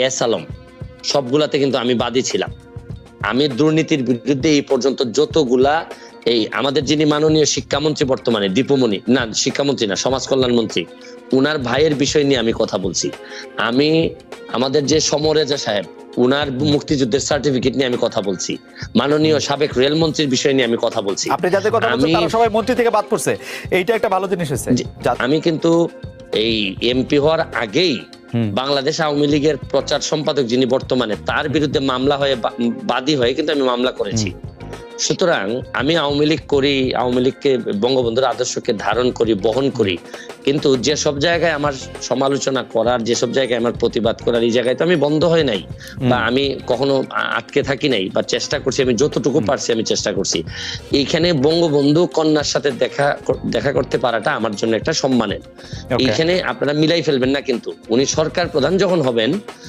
S Alam, সবগুলাতে কিন্তু আমি বাদী ছিলাম। আমি দুর্নীতির বিরুদ্ধে এই পর্যন্ত যতগুলা, এই আমাদের যিনি মাননীয় শিক্ষামন্ত্রী বর্তমানে দীপুমণি, না শিক্ষামন্ত্রী না, সমাজ কল্যাণ মন্ত্রী, উনার ভাইয়ের বিষয় নিয়ে আমি কথা বলছি। আমি আমাদের যে সমরেজা সাহেব, উনার মুক্তিযুদ্ধের সার্টিফিকেট নিয়ে আমি কথা বলছি। মাননীয় সাবেক রেলমন্ত্রীর বিষয় নিয়ে আমি কথা বলছি। আপনি যাদের কথা বলছেন তারা সবাই মন্ত্রী থেকে বাদ পড়ছে, এইটা একটা ভালো জিনিস হয়েছে। আমি কিন্তু এই এমপি হওয়ার আগেই বাংলাদেশ আওয়ামী লীগের প্রচার সম্পাদক যিনি বর্তমানে, তার বিরুদ্ধে মামলা হয়ে বাদী হয়ে কিন্তু আমি মামলা করেছি। সুতরাং আমি আওয়ামী লীগ করি, আওয়ামী লীগকে, বঙ্গবন্ধুর আদর্শকে ধারণ করি, বহন করি, কিন্তু যেসব জায়গায় আমার সমালোচনা করার, যেসব জায়গায় আমার প্রতিবাদ করার, এই জায়গায় তো আমি বন্ধ হয় নাই, বা আমি কখনো আটকে থাকি নাই, বা চেষ্টা করছি, আমি যতটুকু পারছি আমি চেষ্টা করছি। এইখানে বঙ্গবন্ধু কন্যার সাথে দেখা করতে পারাটা আমার জন্য একটা সম্মানের। এইখানে আপনারা মিলাই ফেলবেন না, কিন্তু উনি সরকার প্রধান যখন হবেন